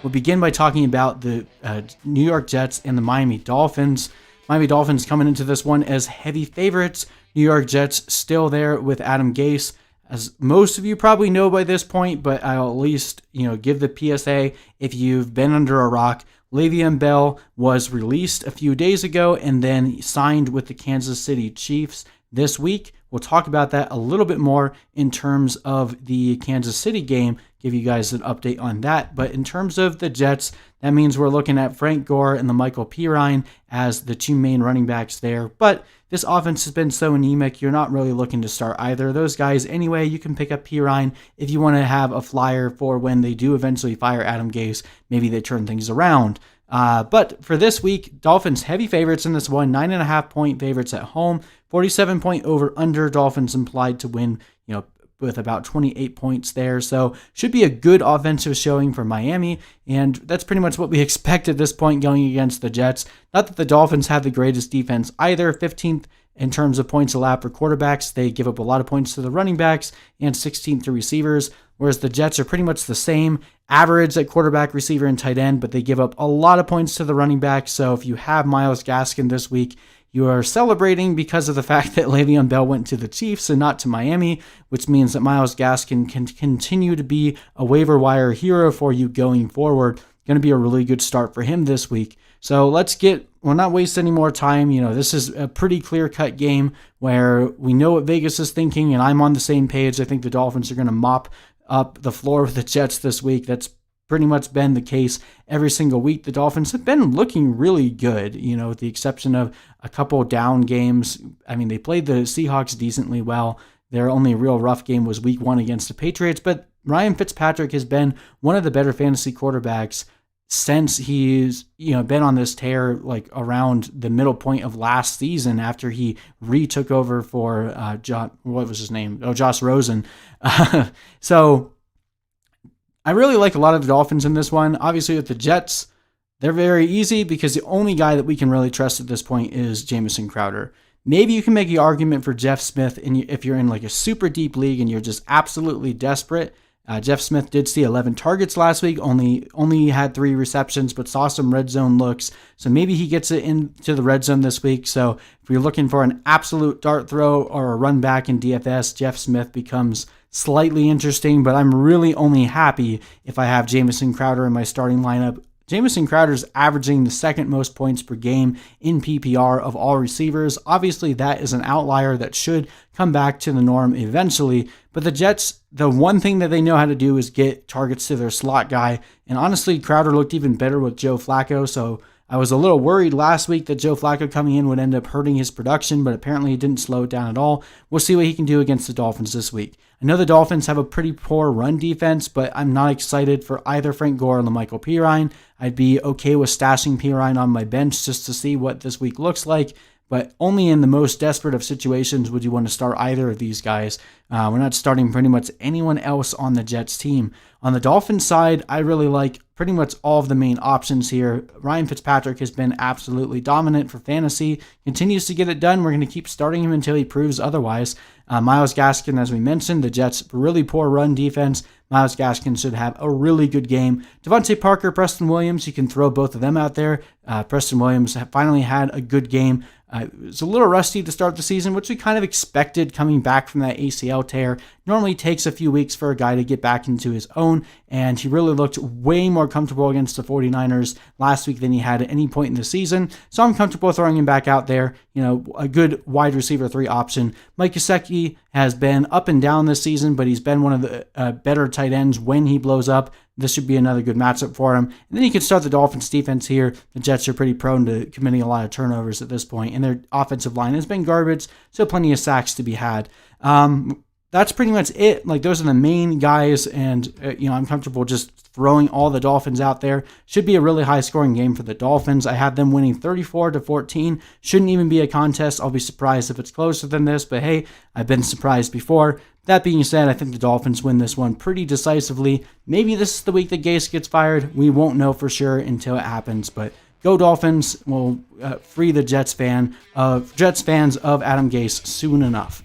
We'll begin by talking about the New York Jets and the Miami Dolphins. Miami Dolphins coming into this one as heavy favorites. New York Jets still there with Adam Gase. As most of you probably know by this point, but I'll at least, give the PSA if you've been under a rock. Le'Veon Bell was released a few days ago and then signed with the Kansas City Chiefs this week. We'll talk about that a little bit more in terms of the Kansas City game, give you guys an update on that. But in terms of the Jets, that means we're looking at Frank Gore and Lamical Perine as the two main running backs there. But this offense has been so anemic, you're not really looking to start either of those guys. Anyway, you can pick up Perine if you want to have a flyer for when they do eventually fire Adam Gase. Maybe they turn things around. But for this week, Dolphins heavy favorites in this one, 9.5 point favorites at home, 47 point over under. Dolphins implied to win, with about 28 points there. So should be a good offensive showing for Miami. And that's pretty much what we expect at this point going against the Jets. Not that the Dolphins have the greatest defense either. 15th in terms of points allowed for quarterbacks. They give up a lot of points to the running backs and 16th to receivers, whereas the Jets are pretty much the same average at quarterback, receiver, and tight end, but they give up a lot of points to the running backs. So if you have Myles Gaskin this week, you are celebrating because of the fact that Le'Veon Bell went to the Chiefs and not to Miami, which means that Myles Gaskin can continue to be a waiver wire hero for you going forward. Going to be a really good start for him this week. So we'll not waste any more time. This is a pretty clear-cut game where we know what Vegas is thinking, and I'm on the same page. I think the Dolphins are going to mop up the floor with the Jets this week. That's pretty much been the case every single week. The Dolphins have been looking really good, with the exception of a couple down games. I mean, they played the Seahawks decently well. Their only real rough game was week 1 against the Patriots, but Ryan Fitzpatrick has been one of the better fantasy quarterbacks since he's been on this tear, like around the middle point of last season after he retook over for Josh Rosen. So I really like a lot of the Dolphins in this one. Obviously with the Jets, they're very easy because the only guy that we can really trust at this point is Jamison Crowder. Maybe you can make the argument for Jeff Smith if you're in like a super deep league and you're just absolutely desperate. Jeff Smith did see 11 targets last week, only had 3 receptions, but saw some red zone looks. So maybe he gets it into the red zone this week. So if you're looking for an absolute dart throw or a run back in DFS, Jeff Smith becomes slightly interesting, but I'm really only happy if I have Jamison Crowder in my starting lineup. Jamison Crowder's averaging the second most points per game in PPR of all receivers. Obviously, that is an outlier that should come back to the norm eventually. But the Jets, the one thing that they know how to do is get targets to their slot guy. And honestly, Crowder looked even better with Joe Flacco. So I was a little worried last week that Joe Flacco coming in would end up hurting his production, but apparently he didn't slow it down at all. We'll see what he can do against the Dolphins this week. I know the Dolphins have a pretty poor run defense, but I'm not excited for either Frank Gore or Lamical Perine. I'd be okay with stashing Perine on my bench just to see what this week looks like, but only in the most desperate of situations would you want to start either of these guys. We're not starting pretty much anyone else on the Jets team. On the Dolphins side, I really like pretty much all of the main options here. Ryan Fitzpatrick has been absolutely dominant for fantasy, continues to get it done. We're going to keep starting him until he proves otherwise. Myles Gaskin, as we mentioned, the Jets' really poor run defense. Myles Gaskin should have a really good game. Devante Parker, Preston Williams, you can throw both of them out there. Preston Williams finally had a good game. It was a little rusty to start the season, which we kind of expected coming back from that ACL tear. Normally takes a few weeks for a guy to get back into his own, and he really looked way more comfortable against the 49ers last week than he had at any point in the season. So I'm comfortable throwing him back out there. A good wide receiver 3 option. Mike Gesicki has been up and down this season, but he's been one of the better tight ends when he blows up. This should be another good matchup for him. And then you can start the Dolphins defense here. The Jets are pretty prone to committing a lot of turnovers at this point, and their offensive line has been garbage, so plenty of sacks to be had. That's pretty much it. Like, those are the main guys, and I'm comfortable just throwing all the Dolphins out there. Should be a really high-scoring game for the Dolphins. I have them winning 34-14. Shouldn't even be a contest. I'll be surprised if it's closer than this, but hey, I've been surprised before. That being said, I think the Dolphins win this one pretty decisively. Maybe this is the week that Gase gets fired. We won't know for sure until it happens, but go Dolphins. We'll free the Jets fans of Adam Gase soon enough.